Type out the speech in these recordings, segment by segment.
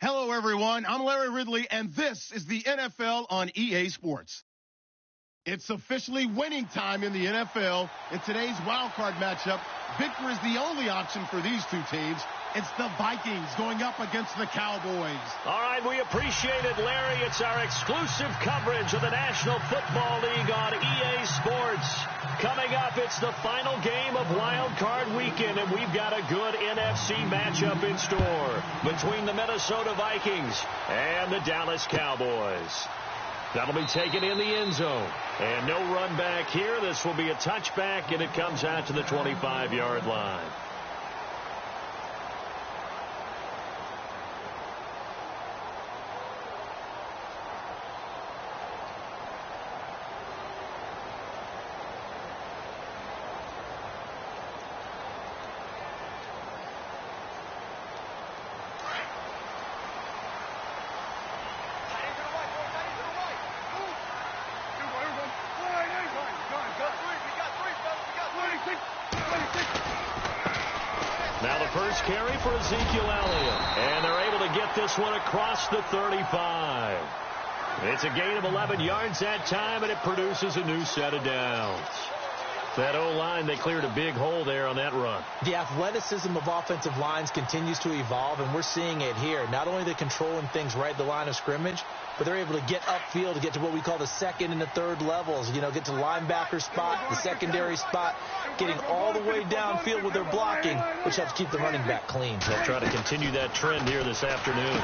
Hello, everyone. I'm Larry Ridley, and this is the NFL on EA Sports. It's officially winning time in the NFL. In today's wildcard matchup, victory is the only option for these two teams. It's the Vikings going up against the Cowboys. All right, we appreciate it, Larry. It's our exclusive coverage of the National Football League on EA Sports. Coming up, it's the final game of Wild Card Weekend, and we've got a good NFC matchup in store between the Minnesota Vikings and the Dallas Cowboys. That'll be taken in the end zone. And no run back here. This will be a touchback, and it comes out to the 25-yard line. Now the first carry for Ezekiel Elliott. And they're able to get this one across the 35. It's a gain of 11 yards that time, and it produces a new set of downs. That O-line, they cleared a big hole there on that run. The athleticism of offensive lines continues to evolve, and we're seeing it here. Not only are they controlling things right at the line of scrimmage, but they're able to get upfield to get to what we call the second and the third levels. You know, get to the linebacker spot, the secondary spot, getting all the way downfield with their blocking, which helps keep the running back clean. They'll try to continue that trend here this afternoon.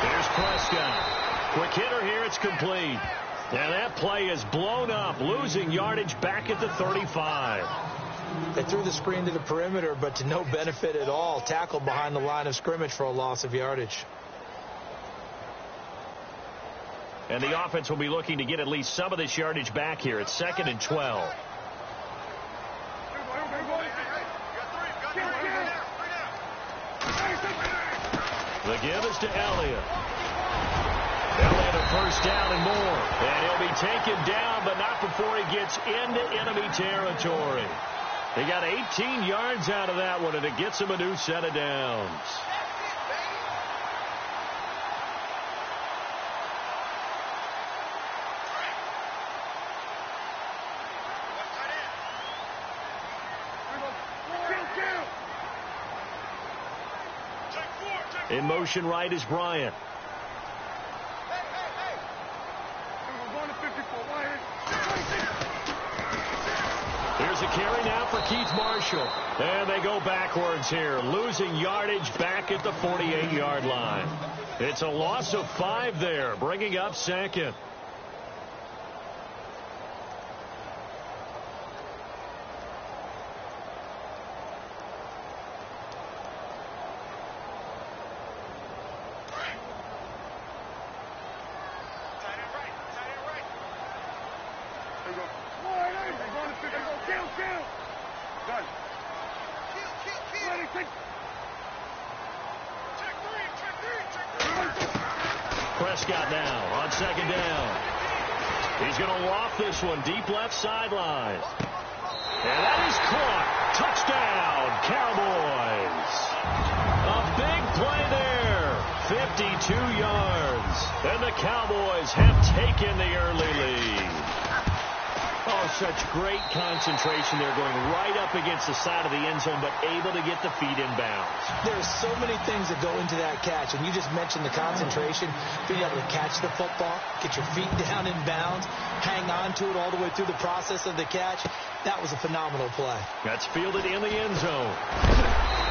Here's Prescott. Quick hitter here, it's complete. And that play is blown up, losing yardage back at the 35. They threw the screen to the perimeter, but to no benefit at all. Tackled behind the line of scrimmage for a loss of yardage. And the offense will be looking to get at least some of this yardage back here. It's 2nd and 12. The give is to Elliott. Elliott a first down and more. And he'll be taken down, but not before he gets into enemy territory. He got 18 yards out of that one, and it gets him a new set of downs. In motion right is Bryant. Here's a carry now for Keith Marshall. And they go backwards here, losing yardage back at the 48-yard line. It's a loss of 5 there, bringing up 2nd. Prescott now on 2nd down. He's going to loft this one deep left sideline. And that is caught. Touchdown, Cowboys. A big play there. 52 yards. And the Cowboys have taken the early lead. Oh, such great concentration there, going right up against the side of the end zone, but able to get the feet in bounds. There's so many things that go into that catch, and you just mentioned the concentration, being able to catch the football, get your feet down in bounds, hang on to it all the way through the process of the catch. That was a phenomenal play. That's fielded in the end zone.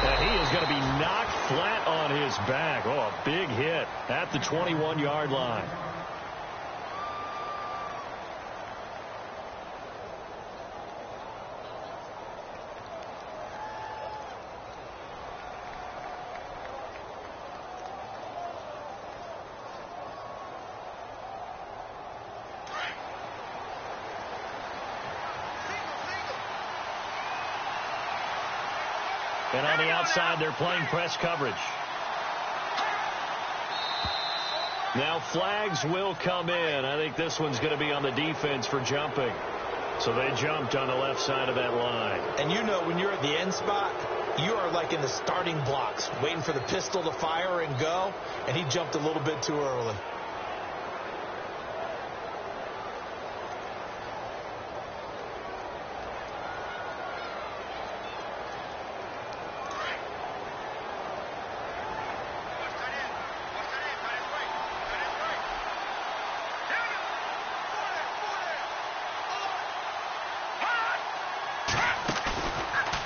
And he is going to be knocked flat on his back. Oh, a big hit at the 21-yard line. And on the outside, they're playing press coverage. Now flags will come in. I think this one's going to be on the defense for jumping. So they jumped on the left side of that line. And you know when you're at the end spot, you are like in the starting blocks, waiting for the pistol to fire and go, and he jumped a little bit too early.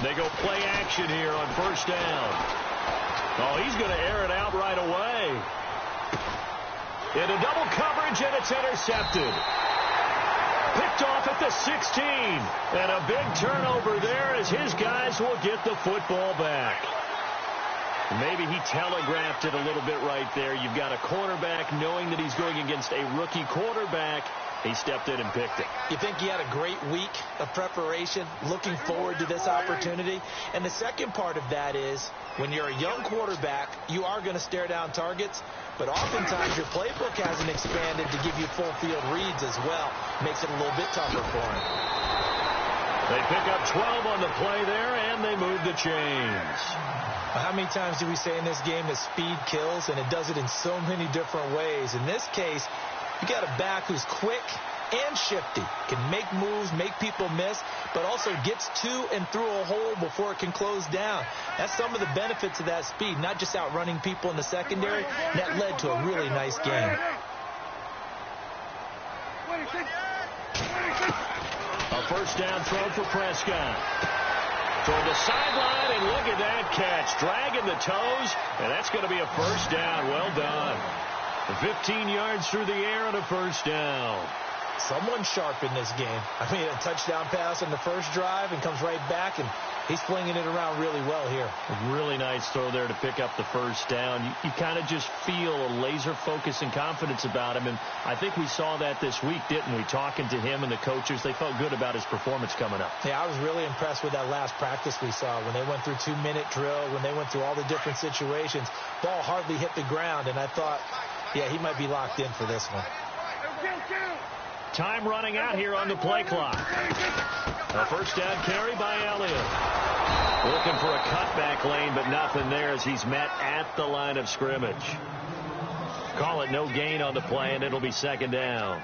They go play action here on first down. Oh, he's going to air it out right away. Into double coverage, and it's intercepted. Picked off at the 16. And a big turnover there as his guys will get the football back. Maybe he telegraphed it a little bit right there. You've got a quarterback knowing that he's going against a rookie quarterback. He stepped in and picked it. You think he had a great week of preparation, looking forward to this opportunity? And the second part of that is, when you're a young quarterback, you are going to stare down targets, but oftentimes your playbook hasn't expanded to give you full field reads as well. Makes it a little bit tougher for him. They pick up 12 on the play there, and they move the chains. How many times do we say in this game that speed kills, and it does it in so many different ways? In this case, you got a back who's quick and shifty, can make moves, make people miss, but also gets to and through a hole before it can close down. That's some of the benefits of that speed, not just outrunning people in the secondary. That led to a really nice game. A first down throw for Prescott. Toward the sideline, and look at that catch. Dragging the toes, and that's going to be a first down. Well done. 15 yards through the air and a first down. Someone sharp in this game. I mean, a touchdown pass on the first drive and comes right back, and he's flinging it around really well here. A really nice throw there to pick up the first down. You kind of just feel a laser focus and confidence about him, and I think we saw that this week, didn't we? Talking to him and the coaches, they felt good about his performance coming up. Yeah, I was really impressed with that last practice we saw when they went through 2-minute drill, when they went through all the different situations. Ball hardly hit the ground, and I thought, yeah, he might be locked in for this one. Time running out here on the play clock. A first down carry by Elliott. Looking for a cutback lane, but nothing there as he's met at the line of scrimmage. Call it no gain on the play, and it'll be second down.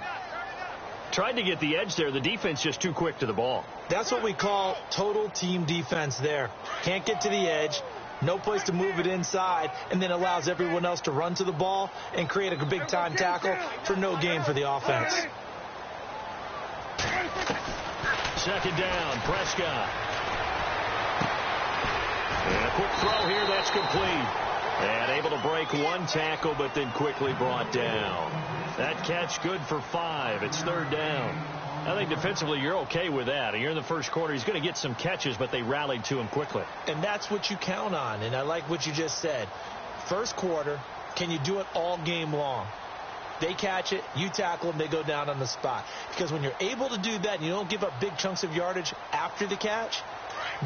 Tried to get the edge there. The defense just too quick to the ball. That's what we call total team defense there. Can't get to the edge. No place to move it inside, and then allows everyone else to run to the ball and create a big-time tackle for no gain for the offense. Second down, Prescott. And a quick throw here, that's complete. And able to break one tackle, but then quickly brought down. That catch good for 5. It's third down. I think defensively you're okay with that. You're in the first quarter. He's going to get some catches, but they rallied to him quickly. And that's what you count on, and I like what you just said. First quarter, can you do it all game long? They catch it, you tackle them, they go down on the spot. Because when you're able to do that and you don't give up big chunks of yardage after the catch,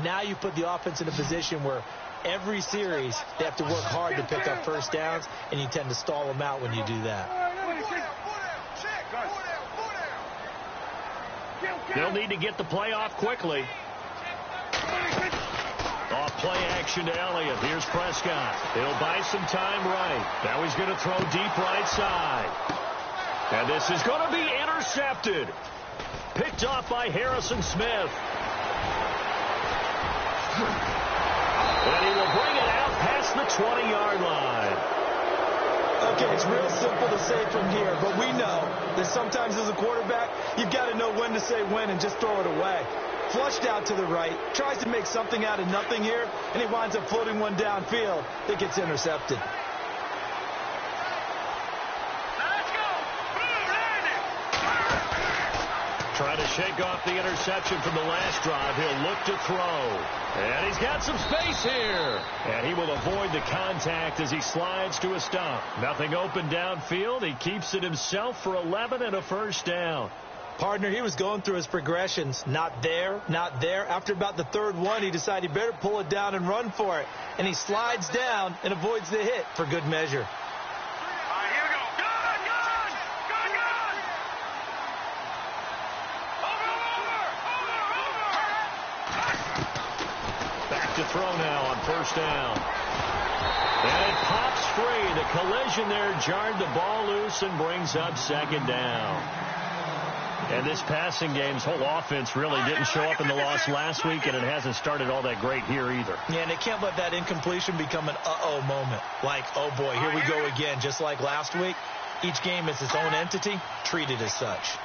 now you put the offense in a position where every series they have to work hard to pick up first downs, and you tend to stall them out when you do that. They'll need to get the play off quickly. Off play action to Elliott. Here's Prescott. He'll buy some time right. Now he's going to throw deep right side. And this is going to be intercepted. Picked off by Harrison Smith. And he will bring it out past the 20-yard line. Okay, it's real simple to say from here, but we know that sometimes as a quarterback, you've got to know when to say when and just throw it away. Flushed out to the right, tries to make something out of nothing here, and he winds up floating one downfield that gets intercepted. Trying to shake off the interception from the last drive. He'll look to throw. And he's got some space here. And he will avoid the contact as he slides to a stop. Nothing open downfield. He keeps it himself for 11 and a first down. Partner, he was going through his progressions. Not there, not there. After about the third one, he decided he better pull it down and run for it. And he slides down and avoids the hit for good measure. to throw now on first down. And it pops free. The collision there jarred the ball loose and brings up second down. And this passing game's whole offense really didn't show up in the loss last week, and it hasn't started all that great here either. Yeah, and they can't let that incompletion become an uh-oh moment. Like, oh boy, here we go again. Just like last week, each game is its own entity, treated as such.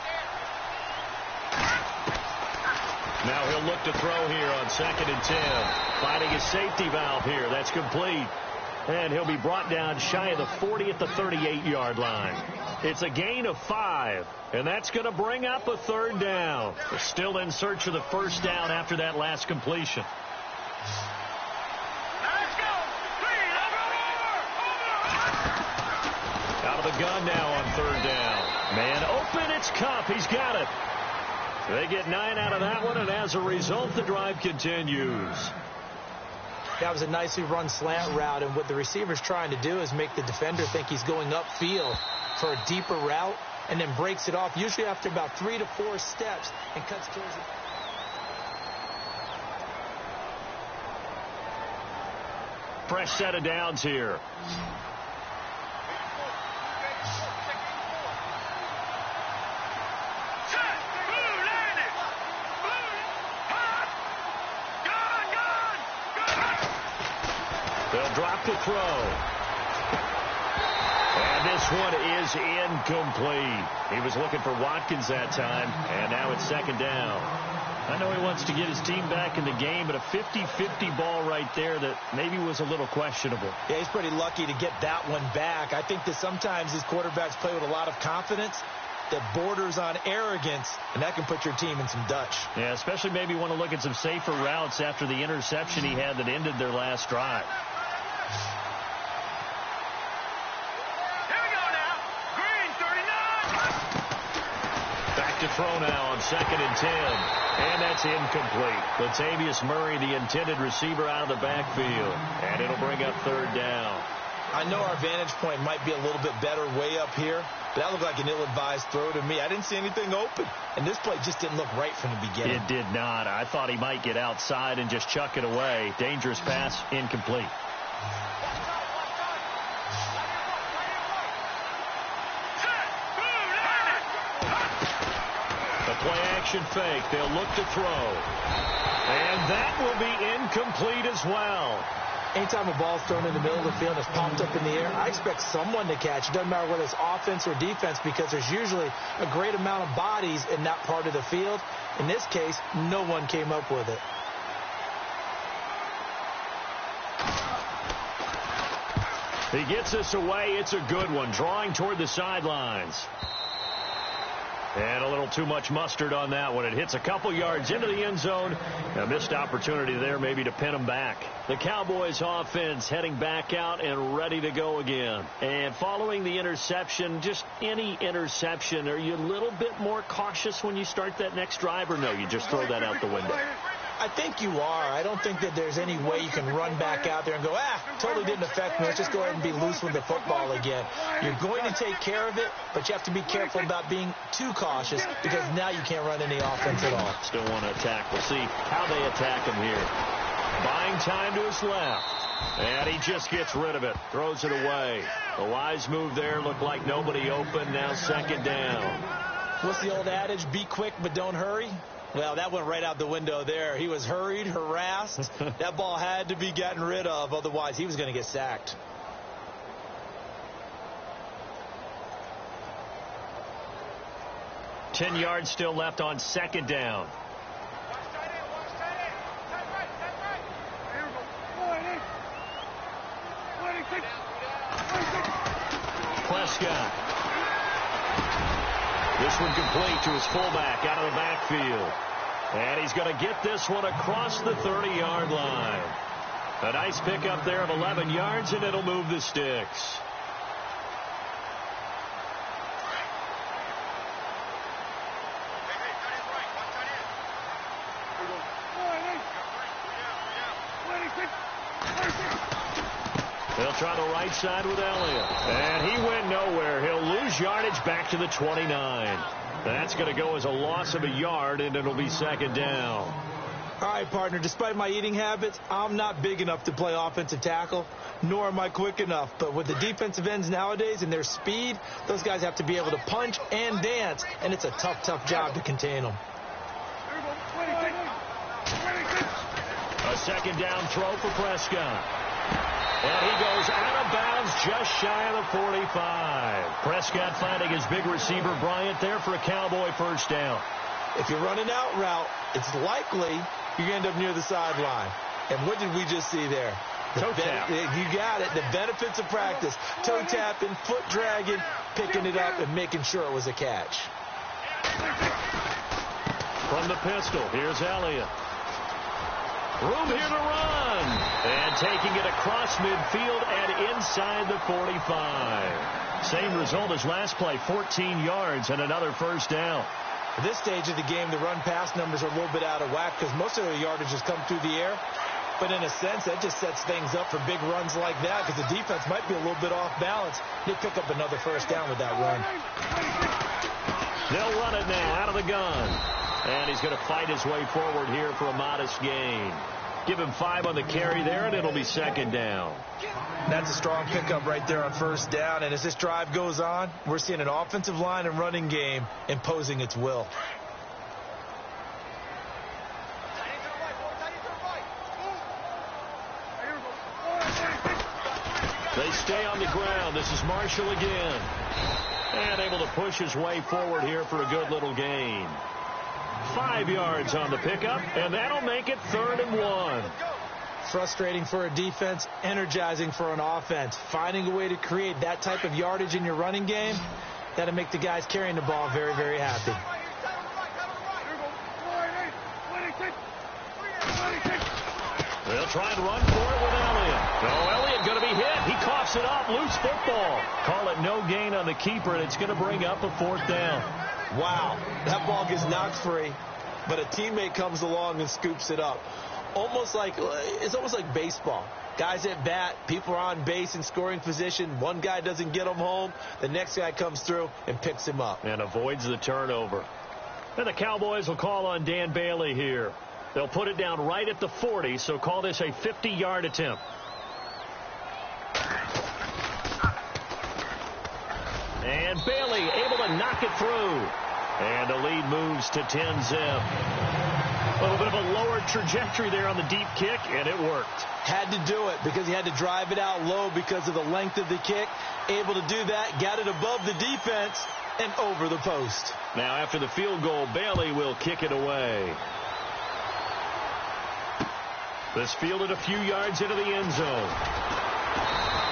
Now he'll look to throw here on 2nd and 10. Finding a safety valve here. That's complete. And he'll be brought down shy of the 40 at the 38-yard line. It's a gain of 5, and that's going to bring up a third down. They're still in search of the first down after that last completion. Let's go. Out of the gun now on third down. Man open, it's Kupp. He's got it. They get 9 out of that one, and as a result, the drive continues. That was a nicely run slant route, and what the receiver's trying to do is make the defender think he's going upfield for a deeper route, and then breaks it off, usually after about 3 to 4 steps, and cuts towards it. Fresh set of downs here. They'll drop the throw. And this one is incomplete. He was looking for Watkins that time, and now it's second down. I know he wants to get his team back in the game, but a 50-50 ball right there that maybe was a little questionable. Yeah, he's pretty lucky to get that one back. I think that sometimes these quarterbacks play with a lot of confidence that borders on arrogance, and that can put your team in some Dutch. Yeah, especially maybe want to look at some safer routes after the interception he had that ended their last drive. To throw now on 2nd and 10. And that's incomplete. Latavius Murray, the intended receiver, out of the backfield. And it'll bring up third down. I know our vantage point might be a little bit better way up here, but that looked like an ill-advised throw to me. I didn't see anything open, and this play just didn't look right from the beginning. It did not. I thought he might get outside and just chuck it away. Dangerous pass, incomplete. Play-action fake. They'll look to throw. And that will be incomplete as well. Anytime a ball's thrown in the middle of the field and it's popped up in the air, I expect someone to catch. It doesn't matter whether it's offense or defense, because there's usually a great amount of bodies in that part of the field. In this case, no one came up with it. He gets this away. It's a good one. Drawing toward the sidelines. And a little too much mustard on that one. It hits a couple yards into the end zone. A missed opportunity there maybe to pin them back. The Cowboys offense heading back out and ready to go again. And following the interception, just any interception, are you a little bit more cautious when you start that next drive, or no, you just throw that out the window? I think you are. I don't think that there's any way you can run back out there and go, totally didn't affect me. Let's just go ahead and be loose with the football again. You're going to take care of it, but you have to be careful about being too cautious, because now you can't run any offense at all. Still want to attack. We'll see how they attack him here. Buying time to his left. And he just gets rid of it. Throws it away. A wise move there. Looked like nobody open. Now second down. What's the old adage? Be quick, but don't hurry. Well, that went right out the window there. He was hurried, harassed. That ball had to be gotten rid of. Otherwise, he was going to get sacked. Ten yards still left on second down. Prescott. This one complete to his fullback out of the backfield. And he's going to get this one across the 30-yard line. A nice pickup there of 11 yards, and it'll move the sticks. They'll try the right side with Elliott. And he went nowhere. He'll lose yardage back to the 29. That's going to go as a loss of a yard, and it'll be second down. All right, partner, despite my eating habits, I'm not big enough to play offensive tackle, nor am I quick enough. But with the defensive ends nowadays and their speed, those guys have to be able to punch and dance, and it's a tough, tough job to contain them. A second down throw for Prescott. And he goes out of bounds just shy of the 45. Prescott finding his big receiver, Bryant, there for a Cowboy first down. If you're running out route, it's likely you're going to end up near the sideline. And what did we just see there? Toe tap. You got it. The benefits of practice. Toe tapping, foot dragging, picking it up, and making sure it was a catch. From the pistol, here's Elliott. Room here to run. And taking it across midfield and inside the 45. Same result as last play, 14 yards and another first down. At this stage of the game, the run-pass numbers are a little bit out of whack because most of the yardage has come through the air. But in a sense, that just sets things up for big runs like that because the defense might be a little bit off balance. They pick up another first down with that run. They'll run it now out of the gun. And he's going to fight his way forward here for a modest gain. Give him 5 on the carry there, and it'll be second down. That's a strong pickup right there on first down. And as this drive goes on, we're seeing an offensive line and running game imposing its will. They stay on the ground. This is Marshall again. And able to push his way forward here for a good little gain. 5 yards on the pickup, and that'll make it 3rd and 1. Frustrating for a defense, energizing for an offense. Finding a way to create that type of yardage in your running game, that'll make the guys carrying the ball very, very happy. They'll try and run for it with Elliott. Oh, Elliott going to be hit. He coughs it up. Loose football. Call it no gain on the keeper, and it's going to bring up a 4th down. Wow, that ball gets knocked free, but a teammate comes along and scoops it up. It's almost like baseball. Guys at bat, people are on base in scoring position. One guy doesn't get him home. The next guy comes through and picks him up. And avoids the turnover. And the Cowboys will call on Dan Bailey here. They'll put it down right at the 40, so call this a 50-yard attempt. And Bailey able to knock it through. And the lead moves to 10-zip. A little bit of a lower trajectory there on the deep kick, and it worked. Had to do it because he had to drive it out low because of the length of the kick. Able to do that, got it above the defense, and over the post. Now after the field goal, Bailey will kick it away. This fielded a few yards into the end zone.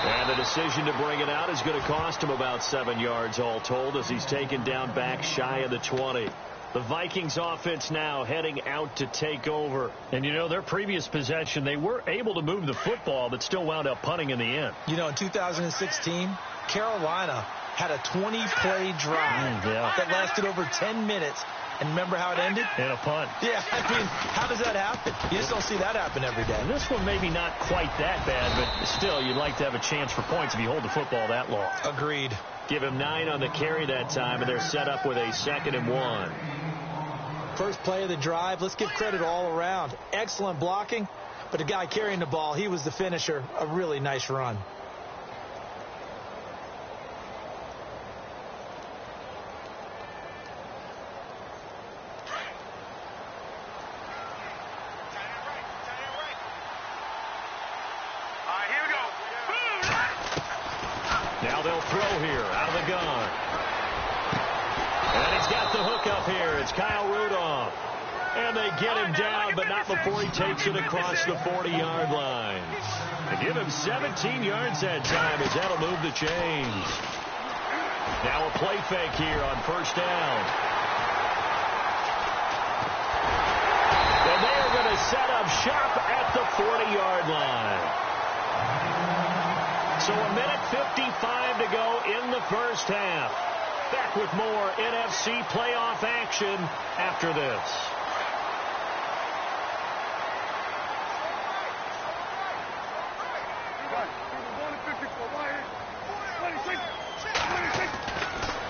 And the decision to bring it out is going to cost him about 7 yards all told as he's taken down back shy of the 20. The Vikings offense now heading out to take over. And, you know, their previous possession, they were able to move the football but still wound up punting in the end. You know, in 2016, Carolina had a 20-play drive that lasted over 10 minutes. And remember how it ended? In a punt. Yeah, I mean, how does that happen? You just don't see that happen every day. And this one maybe not quite that bad, but still, you'd like to have a chance for points if you hold the football that long. Agreed. Give him 9 on the carry that time, and they're set up with a 2nd and 1. First play of the drive, let's give credit all around. Excellent blocking, but the guy carrying the ball, he was the finisher. A really nice run. Now they'll throw here out of the gun. And he's got the hook up here. It's Kyle Rudolph. And they get him down, but not before he takes it across the 40-yard line. They give him 17 yards that time as that'll move the chains. Now a play fake here on first down. And they are going to set up shop at the 40-yard line. So a minute 55 to go in the first half. Back with more NFC playoff action after this.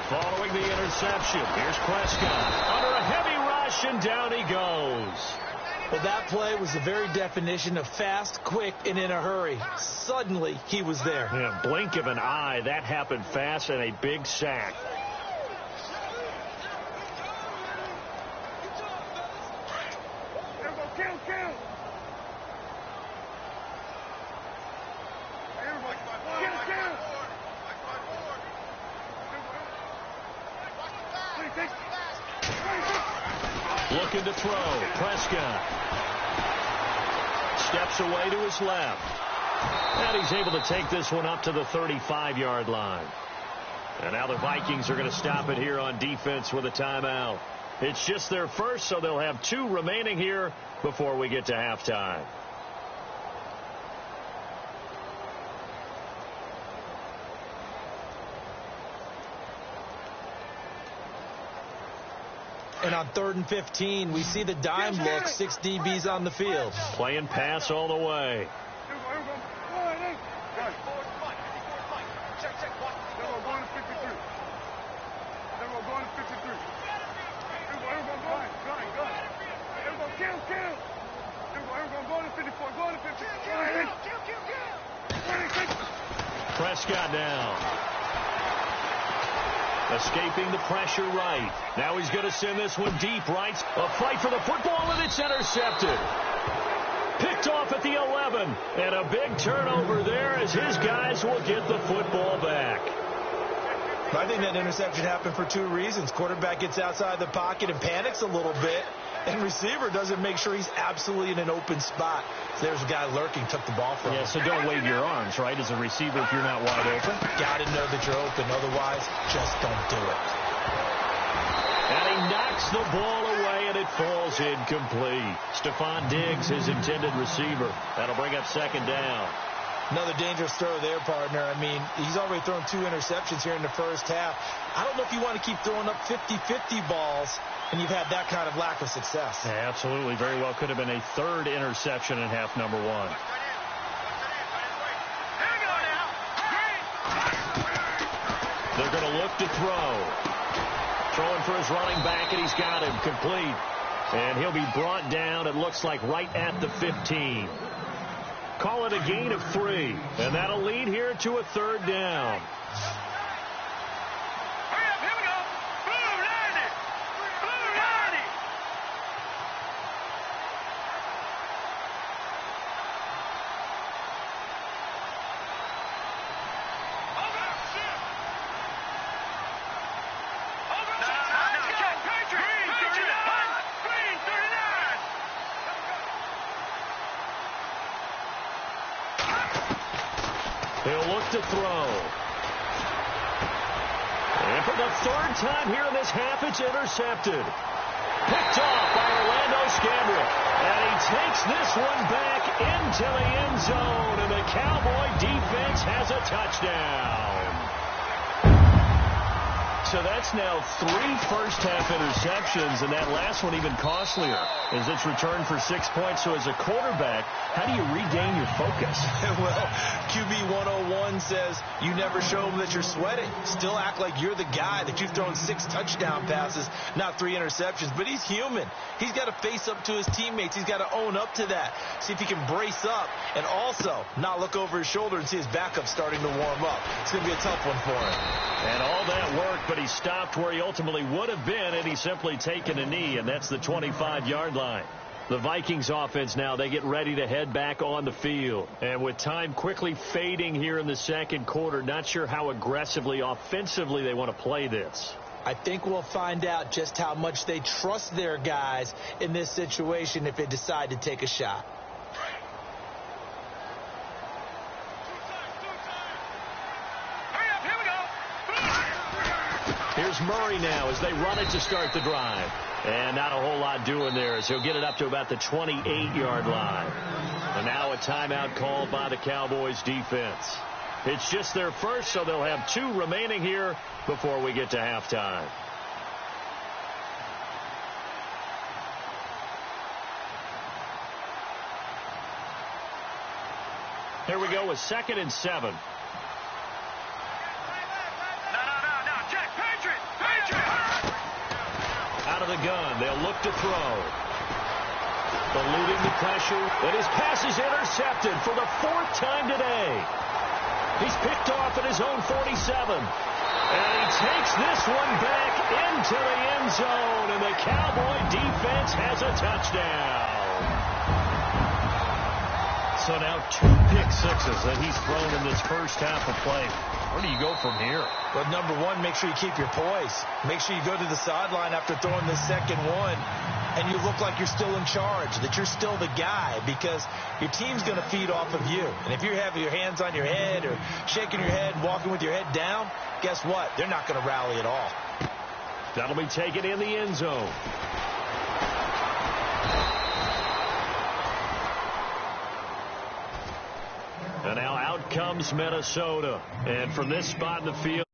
Following the interception, here's Prescott under a heavy rush, and down he goes. Well, that play was the very definition of fast, quick, and in a hurry. Suddenly, he was there. Yeah, blink of an eye. That happened fast and a big sack. Looking to throw. Prescott steps away to his left. And he's able to take this one up to the 35-yard line. And now the Vikings are going to stop it here on defense with a timeout. It's just their first, so they'll have 2 remaining here before we get to halftime. And on 3rd and 15, we see the dime look, 6 DBs on the field. Playing pass all the way. Prescott now. Escaping the pressure right. Now he's going to send this one deep right. A fight for the football, and it's intercepted. Picked off at the 11. And a big turnover there as his guys will get the football back. I think that interception happened for 2 reasons. Quarterback gets outside the pocket and panics a little bit. And receiver doesn't make sure he's absolutely in an open spot. So there's a guy lurking, took the ball from him. Yeah, so don't wave your arms, right, as a receiver if you're not wide open. Got to know that you're open. Otherwise, just don't do it. And he knocks the ball away, and it falls incomplete. Stephon Diggs, his intended receiver. That'll bring up 2nd down. Another dangerous throw there, partner. I mean, he's already thrown 2 interceptions here in the first half. I don't know if you want to keep throwing up 50-50 balls and you've had that kind of lack of success. Yeah, absolutely. Very well could have been a 3rd interception in half number 1. They're going to look to throw. Throwing for his running back, and he's got him complete. And he'll be brought down, it looks like, right at the 15. Call it a gain of 3, and that'll lead here to a 3rd down. He'll look to throw. And for the 3rd time here in this half, it's intercepted. Picked off by Orlando Scandrick. And he takes this one back into the end zone. And the Cowboy defense has a touchdown. So that's now 3 first-half interceptions, and that last one even costlier as it's returned for 6 points. So as a quarterback, how do you regain your focus? Well, QB 101 says you never show them that you're sweating. Still act like you're the guy, that you've thrown 6 touchdown passes, not 3 interceptions. But he's human. He's got to face up to his teammates. He's got to own up to that. See if he can brace up and also not look over his shoulder and see his backup starting to warm up. It's going to be a tough one for him. And all that work, but he stopped where he ultimately would have been, and he's simply taken a knee, and that's the 25-yard line. The Vikings offense now, they get ready to head back on the field. And with time quickly fading here in the 2nd quarter, not sure how aggressively, offensively they want to play this. I think we'll find out just how much they trust their guys in this situation if they decide to take a shot. Here's Murray now as they run it to start the drive. And not a whole lot doing there as he'll get it up to about the 28-yard line. And now a timeout called by the Cowboys defense. It's just their first, so they'll have 2 remaining here before we get to halftime. Here we go with 2nd and 7. Out of the gun, they'll look to throw. eluding the pressure, and his pass is intercepted for the 4th time today. He's picked off at his own 47. And he takes this one back into the end zone, and the Cowboy defense has a touchdown. So now 2 pick sixes that he's thrown in this first half of play. Where do you go from here? Well, number one, make sure you keep your poise. Make sure you go to the sideline after throwing the second one, and you look like you're still in charge, that you're still the guy, because your team's going to feed off of you. And if you're having your hands on your head or shaking your head, walking with your head down, guess what? They're not going to rally at all. That'll be taken in the end zone. And now out comes Minnesota. And from this spot in the field,